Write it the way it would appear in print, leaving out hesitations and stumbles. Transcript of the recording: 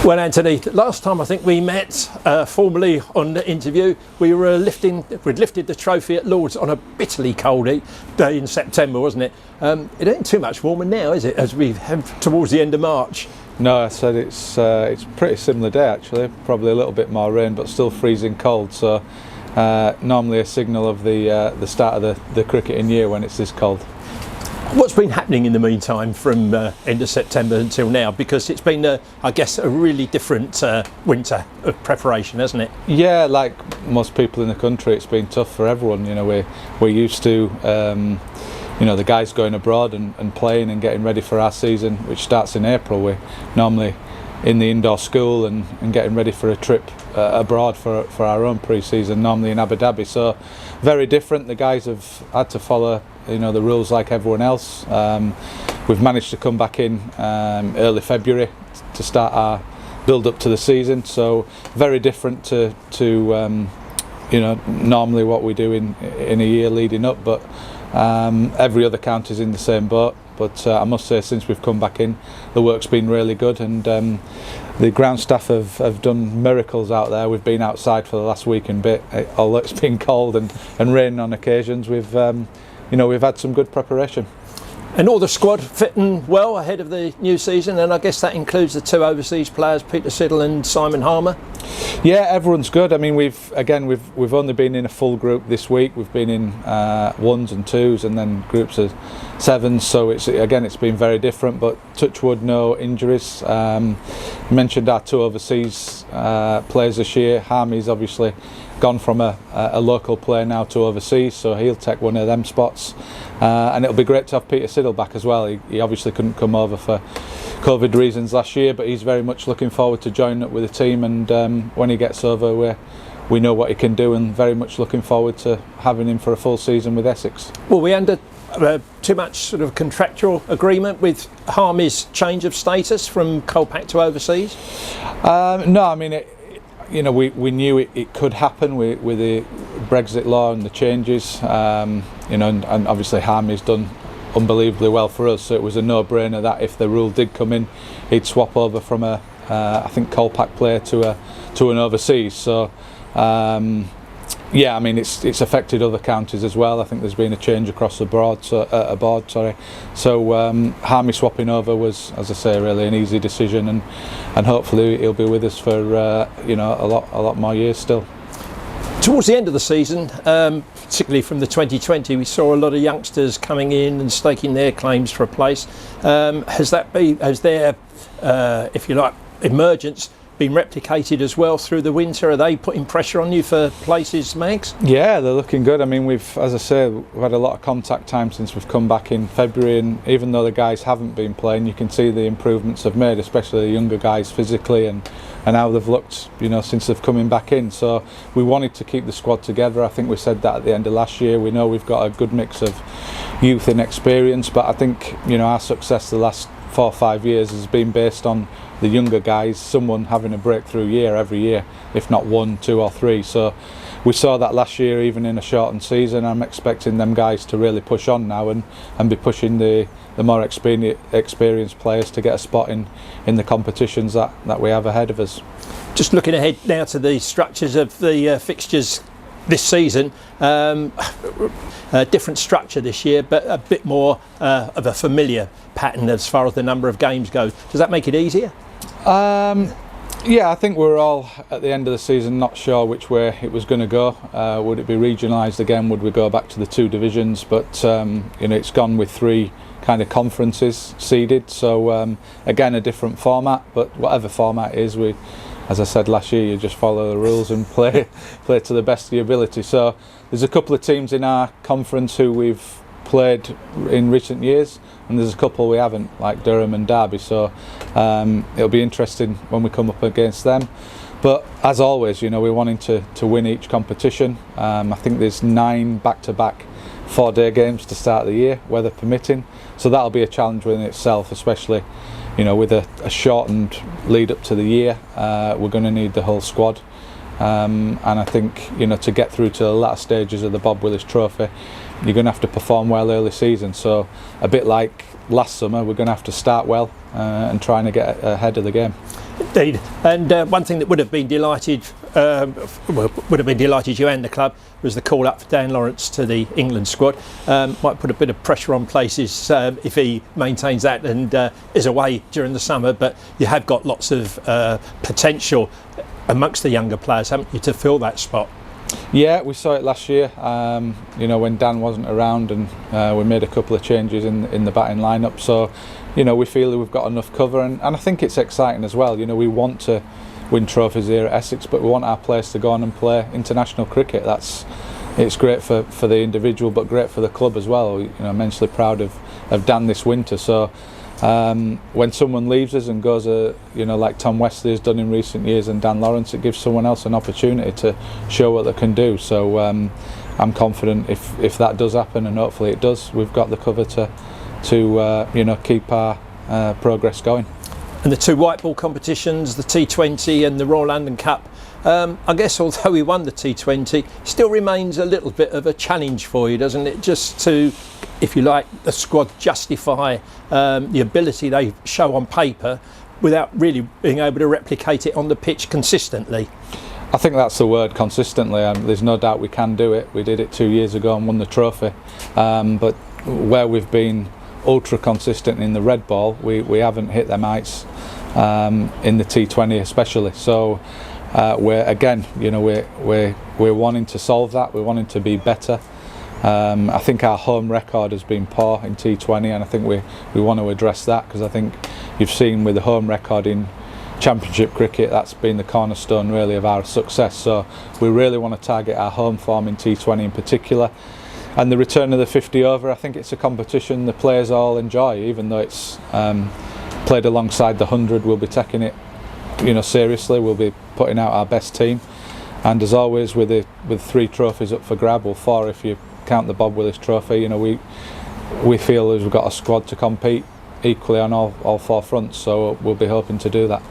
Well, Anthony, last time I think we met formally on the interview, we'd lifted the trophy at Lord's on a bitterly cold day in September, wasn't it? It ain't too much warmer now, is it, as we head towards the end of March? No, I said it's a pretty similar day actually. Probably a little bit more rain, but still freezing cold. So normally a signal of the start of the cricketing year when it's this cold. What's been happening in the meantime from end of September until now? Because it's been, I guess, a really different winter of preparation, hasn't it? Yeah, like most people in the country, it's been tough for everyone. You know, we're used to, the guys going abroad and playing and getting ready for our season, which starts in April. We're normally in the indoor school and getting ready for a trip abroad for our own pre-season, normally in Abu Dhabi. So very different. The guys have had to follow the rules like everyone else. We've managed to come back in early February to start our build up to the season, so very different to normally what we do in a year leading up, but every other county's in the same boat. But I must say, since we've come back in, the work's been really good, and the ground staff have done miracles out there. We've been outside for the last week and bit, although it's been cold and raining on occasions. We've had some good preparation. And all the squad fitting well ahead of the new season, and I guess that includes the two overseas players, Peter Siddle and Simon Harmer. Yeah, everyone's good. I mean, we've only been in a full group this week. We've been in ones and twos, and then groups of sevens. So it's been very different. But touch wood, no injuries. Mentioned our two overseas players this year. Harmy's obviously gone from a local player now to overseas, so he'll take one of them spots, and it'll be great to have Peter Siddle back as well. He obviously couldn't come over for COVID reasons last year, but he's very much looking forward to joining up with the team, and when he gets over, we know what he can do, and very much looking forward to having him for a full season with Essex. Well, we under too much sort of contractual agreement with Harmy's change of status from Colpack to overseas? No, I mean we knew it could happen with the Brexit law and the changes, and obviously Harmy's done unbelievably well for us, so it was a no-brainer that if the rule did come in, he'd swap over from a Colpack player to an overseas. So yeah, I mean it's affected other counties as well. I think there's been a change across the board. So Harmy swapping over was, as I say, really an easy decision, and hopefully he'll be with us for a lot more years still. Towards the end of the season, particularly from the 2020, we saw a lot of youngsters coming in and staking their claims for a place. Has their, if you like, emergence been replicated as well through the winter? Are they putting pressure on you for places, Mags? Yeah, they're looking good. I mean, as I say, we've had a lot of contact time since we've come back in February, and even though the guys haven't been playing, you can see the improvements they've made, especially the younger guys physically and how they've looked, since they've coming back in. So we wanted to keep the squad together. I think we said that at the end of last year. We know we've got a good mix of youth and experience, but I think our success the last 4 or 5 years has been based on the younger guys, someone having a breakthrough year every year, if not 1, 2 or 3. So we saw that last year, even in a shortened season. I'm expecting them guys to really push on now and be pushing the more experienced players to get a spot in the competitions that we have ahead of us. Just looking ahead now to the structures of the fixtures this season, a different structure this year, but a bit more of a familiar pattern as far as the number of games goes. Does that make it easier? Yeah, I think we're all at the end of the season not sure which way it was going to go. Would it be regionalised again? Would we go back to the 2 divisions? But it's gone with 3 kind of conferences seeded. So again, a different format. But whatever format it is, as I said last year, you just follow the rules and play to the best of your ability. So there's a couple of teams in our conference who we've played in recent years, and there's a couple we haven't, like Durham and Derby. So it'll be interesting when we come up against them. But as always, we're wanting to win each competition. I think there's 9 back-to-back 4-day games to start the year, weather permitting. So that'll be a challenge within itself, especially with a shortened lead up to the year. We're going to need the whole squad, and I think to get through to the latter stages of the Bob Willis Trophy, you're going to have to perform well early season. So a bit like last summer, we're going to have to start well and trying to get ahead of the game. Indeed, and one thing that would have been delighted, you and the club, was the call up for Dan Lawrence to the England squad. Might put a bit of pressure on places if he maintains that and is away during the summer. But you have got lots of potential amongst the younger players, haven't you, to fill that spot? Yeah, we saw it last year. You know, when Dan wasn't around, and we made a couple of changes in the batting lineup. So, you know, we feel that we've got enough cover, and I think it's exciting as well. You know, we want to win trophies here at Essex, but we want our players to go on and play international cricket. It's great for the individual, but great for the club as well. You know, immensely proud of Dan this winter. So when someone leaves us and goes, you know, like Tom Wesley has done in recent years, and Dan Lawrence, it gives someone else an opportunity to show what they can do. So I'm confident if that does happen, and hopefully it does, we've got the cover to you know, keep our progress going. And the two white ball competitions, the T20 and the Royal London Cup, I guess although we won the T20, still remains a little bit of a challenge for you, doesn't it? Just to, if you like, the squad justify the ability they show on paper without really being able to replicate it on the pitch consistently. I think that's the word, consistently. There's no doubt we can do it. We did it 2 years ago and won the trophy. But where we've been ultra consistent in the red ball, we haven't hit them heights in the T20 especially. So we're, again, you know, we're wanting to solve that. We're wanting to be better. I think our home record has been poor in T20, and I think we want to address that, because I think you've seen with the home record in Championship cricket, that's been the cornerstone really of our success. So we really want to target our home form in T20 in particular. And the return of the 50 over, I think it's a competition the players all enjoy, even though it's played alongside the 100. We'll be taking it, you know, seriously. We'll be putting out our best team, and as always with 3 trophies up for grab, or 4 if you count the Bob Willis Trophy. You know, we feel as we've got a squad to compete equally on all 4 fronts, so we'll be hoping to do that.